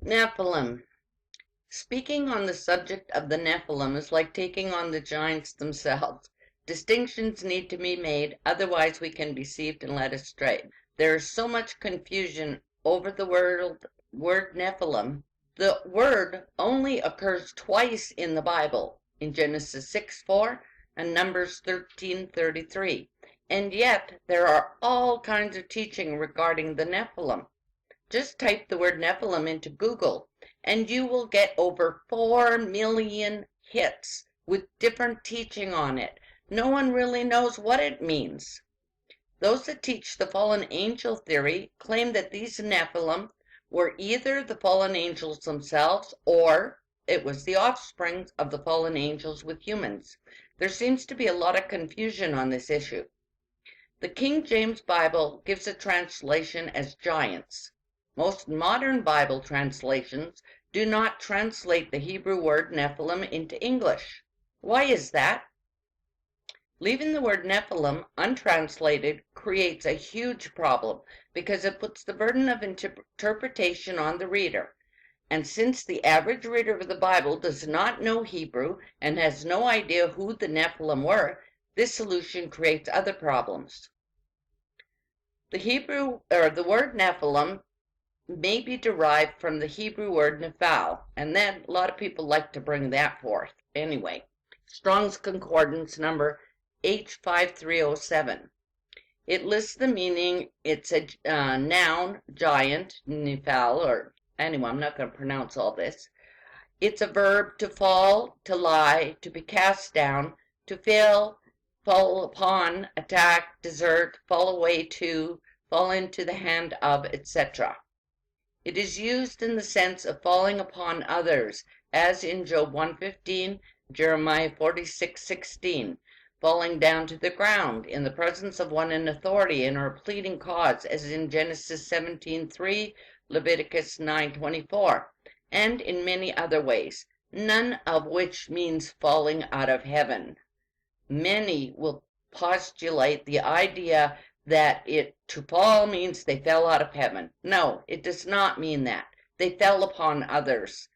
Nephilim. Speaking on the subject of the Nephilim is like taking on the giants themselves. Distinctions need to be made, otherwise we can be deceived and led astray. There is so much confusion over the word Nephilim. The word only occurs twice in the Bible, in Genesis 6:4 and Numbers 13:33. And yet there are all kinds of teaching regarding the Nephilim. Just type the word Nephilim into Google, and you will get over 4 million hits with different teaching on it. No one really knows what it means. Those that teach the fallen angel theory claim that these Nephilim were either the fallen angels themselves or it was the offspring of the fallen angels with humans. There seems to be a lot of confusion on this issue. The King James Bible gives a translation as giants. Most modern Bible translations do not translate the Hebrew word Nephilim into English. Why is that? Leaving the word Nephilim untranslated creates a huge problem because it puts the burden of interpretation on the reader. And since the average reader of the Bible does not know Hebrew and has no idea who the Nephilim were, this solution creates other problems. The word Nephilim may be derived from the Hebrew word nephal, and then a lot of people like to bring that forth. Anyway, Strong's Concordance number H5307. It lists the meaning. It's a noun, giant, nephal, or anyway, I'm not going to pronounce all this. It's a verb, to fall, to lie, to be cast down, to fail, fall upon, attack, desert, fall away to, fall into the hand of, etc. It is used in the sense of falling upon others, as in Job 1:15, Jeremiah 46:16, falling down to the ground in the presence of one in authority and or pleading cause, as in Genesis 17:3, Leviticus 9:24, and in many other ways, none of which means falling out of heaven. Many will postulate the idea that to fall means they fell out of heaven. No, it does not mean that. They fell upon others.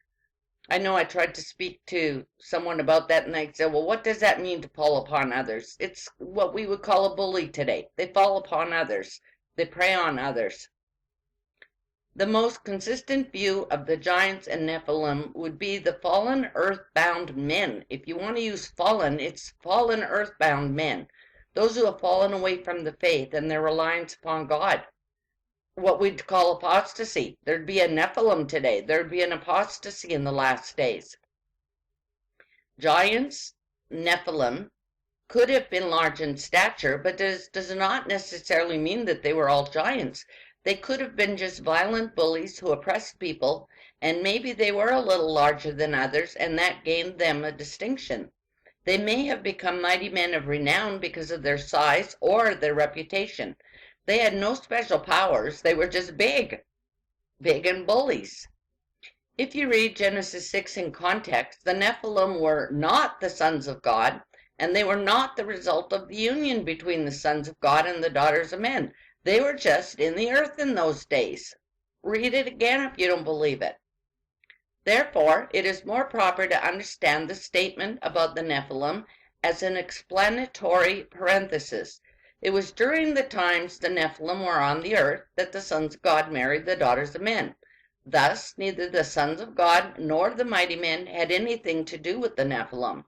I know I tried to speak to someone about that and they said, well, what does that mean to fall upon others? It's what we would call a bully today. They fall upon others. They prey on others. The most consistent view of the giants and Nephilim would be the fallen earthbound men. If you want to use fallen, it's fallen earthbound men. Those who have fallen away from the faith and their reliance upon God. What we'd call apostasy. There'd be a Nephilim today. There'd be an apostasy in the last days. Giants, Nephilim, could have been large in stature, but does not necessarily mean that they were all giants. They could have been just violent bullies who oppressed people, and maybe they were a little larger than others, and that gained them a distinction. They may have become mighty men of renown because of their size or their reputation. They had no special powers. They were just big and bullies. If you read Genesis 6 in context, the Nephilim were not the sons of God, and they were not the result of the union between the sons of God and the daughters of men. They were just in the earth in those days. Read it again if you don't believe it. Therefore, it is more proper to understand the statement about the Nephilim as an explanatory parenthesis. It was during the times the Nephilim were on the earth that the sons of God married the daughters of men. Thus, neither the sons of God nor the mighty men had anything to do with the Nephilim.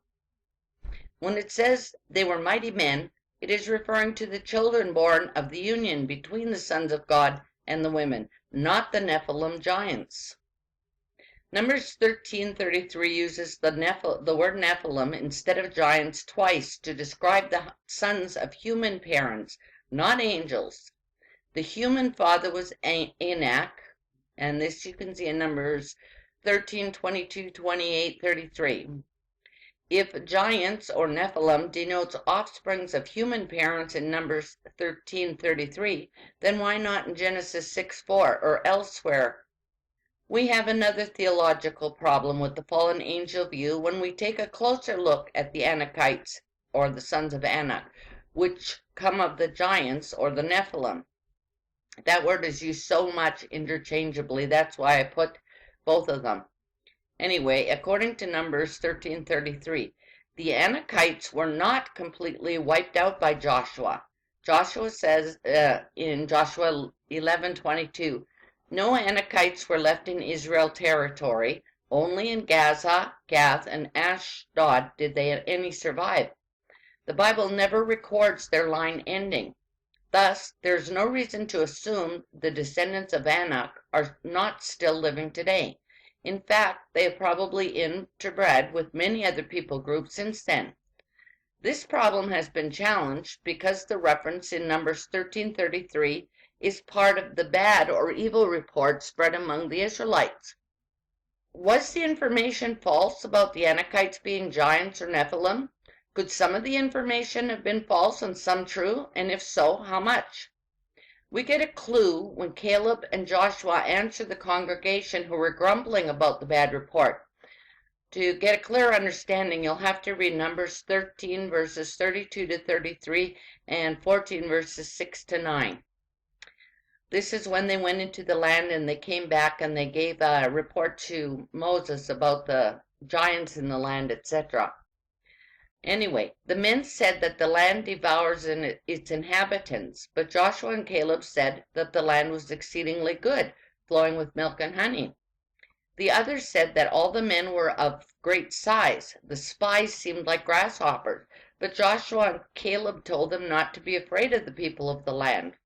When it says they were mighty men, it is referring to the children born of the union between the sons of God and the women, not the Nephilim giants. Numbers 13:33 uses the word Nephilim instead of giants twice to describe the sons of human parents, not angels. The human father was Anak, and this you can see in Numbers 13, 22, 28, 33. If giants or Nephilim denotes offsprings of human parents in Numbers 13:33, then why not in Genesis 6:4 or elsewhere? We have another theological problem with the fallen angel view when we take a closer look at the Anakites, or the sons of Anak, which come of the giants or the Nephilim. That word is used so much interchangeably. That's why I put both of them. Anyway, according to Numbers 13:33, the Anakites were not completely wiped out by Joshua. Joshua says in Joshua 11:22, no Anakites were left in Israel territory. Only in Gaza, Gath, and Ashdod did any survive. The Bible never records their line ending. Thus, there is no reason to assume the descendants of Anak are not still living today. In fact, they have probably interbred with many other people groups since then. This problem has been challenged because the reference in Numbers 13:33 is part of the bad or evil report spread among the Israelites. Was the information false about the Anakites being giants or Nephilim? Could some of the information have been false and some true? And if so, how much? We get a clue when Caleb and Joshua answer the congregation who were grumbling about the bad report. To get a clear understanding, you'll have to read Numbers 13 verses 32 to 33 and 14 verses 6 to 9. This is when they went into the land and they came back and they gave a report to Moses about the giants in the land, etc. Anyway, the men said that the land devours its inhabitants, but Joshua and Caleb said that the land was exceedingly good, flowing with milk and honey. The others said that all the men were of great size. The spies seemed like grasshoppers, but Joshua and Caleb told them not to be afraid of the people of the land.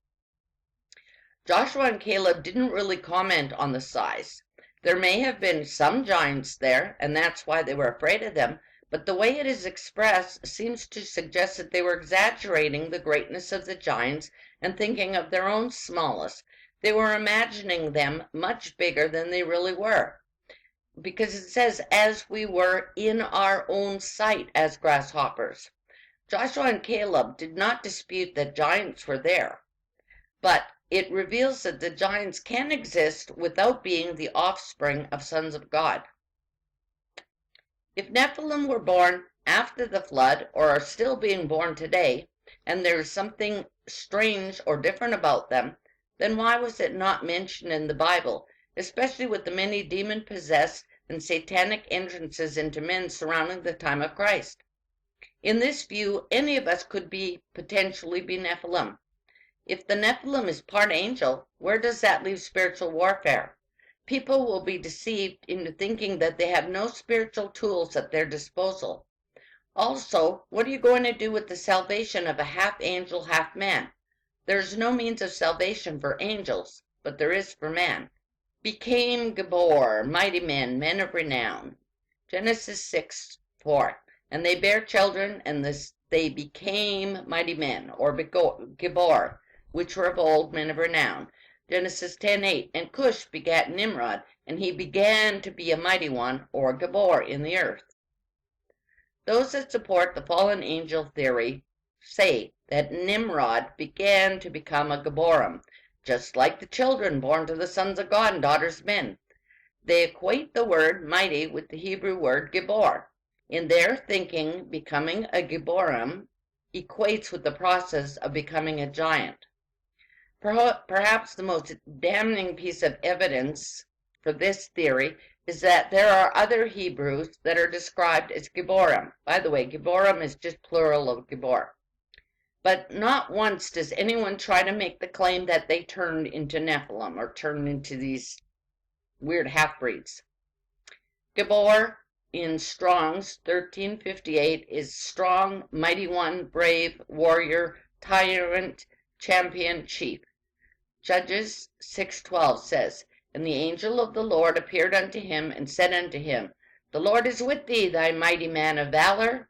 Joshua and Caleb didn't really comment on the size. There may have been some giants there, and that's why they were afraid of them, but the way it is expressed seems to suggest that they were exaggerating the greatness of the giants and thinking of their own smallness. They were imagining them much bigger than they really were, because it says, as we were in our own sight as grasshoppers. Joshua and Caleb did not dispute that giants were there, but it reveals that the giants can exist without being the offspring of sons of God. If Nephilim were born after the flood or are still being born today, and there is something strange or different about them, then why was it not mentioned in the Bible, especially with the many demon-possessed and satanic entrances into men surrounding the time of Christ? In this view, any of us could potentially be Nephilim. If the Nephilim is part angel, where does that leave spiritual warfare? People will be deceived into thinking that they have no spiritual tools at their disposal. Also, what are you going to do with the salvation of a half angel, half man? There is no means of salvation for angels, but there is for man. Became Gibbor, mighty men, men of renown. Genesis 6:4. And they bare children, and they became mighty men, or Gibbor, which were of old men of renown. Genesis 10:8. And Cush begat Nimrod, and he began to be a mighty one, or Gibbor, in the earth. Those that support the fallen angel theory say that Nimrod began to become a Gibborim, just like the children born to the sons of God and daughters of men. They equate the word mighty with the Hebrew word Gibbor. In their thinking, becoming a Gibborim equates with the process of becoming a giant. Perhaps the most damning piece of evidence for this theory is that there are other Hebrews that are described as Gibborim. By the way, Gibborim is just plural of Gibbor. But not once does anyone try to make the claim that they turned into Nephilim or turned into these weird half-breeds. Gibbor in Strong's 1358 is strong, mighty one, brave, warrior, tyrant, champion, chief. Judges 6:12 says, And the angel of the Lord appeared unto him and said unto him, The Lord is with thee, thy mighty man of valor.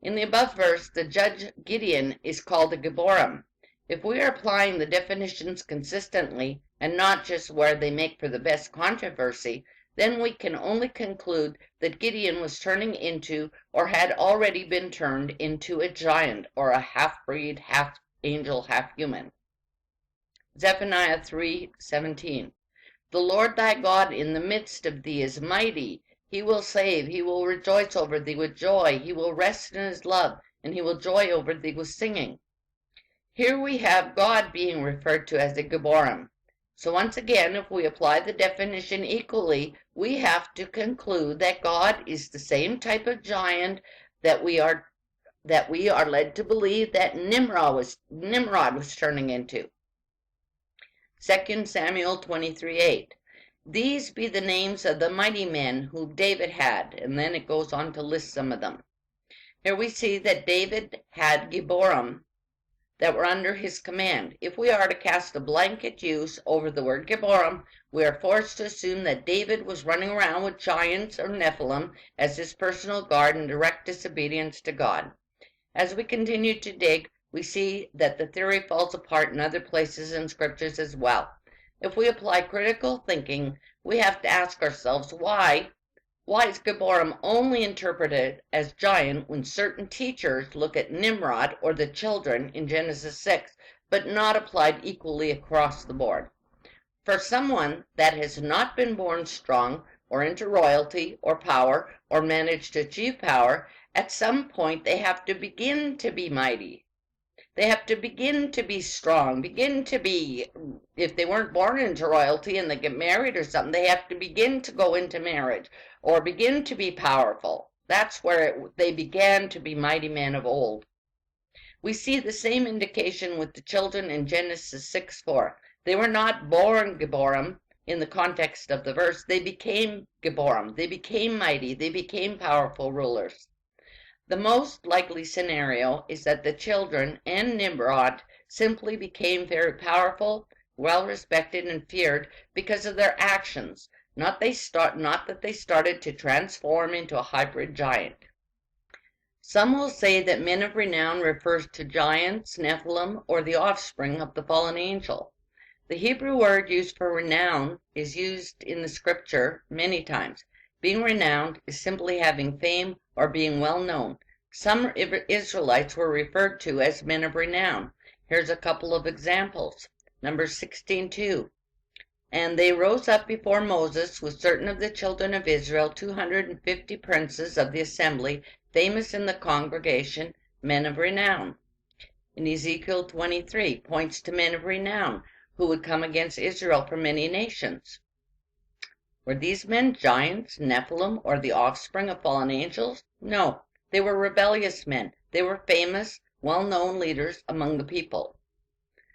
In the above verse, the judge Gideon is called a Gibborim. If we are applying the definitions consistently, and not just where they make for the best controversy, then we can only conclude that Gideon was turning into, or had already been turned into, a giant, or a half-breed, half-angel, half-human. Zephaniah 3:17. The Lord thy God in the midst of thee is mighty. He will save, he will rejoice over thee with joy, he will rest in his love, and he will joy over thee with singing. Here we have God being referred to as a Gibborim. So once again, if we apply the definition equally, we have to conclude that God is the same type of giant that we are led to believe that Nimrod was turning into. 2 Samuel 23:8. These be the names of the mighty men whom David had, and then it goes on to list some of them. Here we see that David had Gibborim that were under his command. If we are to cast a blanket use over the word Gibborim, we are forced to assume that David was running around with giants or Nephilim as his personal guard in direct disobedience to God. As we continue to dig, we see that the theory falls apart in other places in scriptures as well. If we apply critical thinking, we have to ask ourselves why is Gibborim only interpreted as giant when certain teachers look at Nimrod or the children in Genesis 6, but not applied equally across the board? For someone that has not been born strong or into royalty or power or managed to achieve power, at some point they have to begin to be mighty. They have to begin to be strong, if they weren't born into royalty and they get married or something, they have to begin to go into marriage or begin to be powerful. That's where they began to be mighty men of old. We see the same indication with the children in Genesis 6:4. They were not born Gibborim in the context of the verse. They became Gibborim. They became mighty. They became powerful rulers. The most likely scenario is that the children and Nimrod simply became very powerful, well-respected, and feared because of their actions, not that they started to transform into a hybrid giant. Some will say that men of renown refers to giants, Nephilim, or the offspring of the fallen angel. The Hebrew word used for renown is used in the scripture many times. Being renowned is simply having fame or being well known. Some Israelites were referred to as men of renown. Here's a couple of examples. Numbers 16:2. And they rose up before Moses with certain of the children of Israel, 250 princes of the assembly, famous in the congregation, men of renown. In Ezekiel 23, points to men of renown who would come against Israel from many nations. Were these men giants, Nephilim, or the offspring of fallen angels? No, they were rebellious men. They were famous, well-known leaders among the people.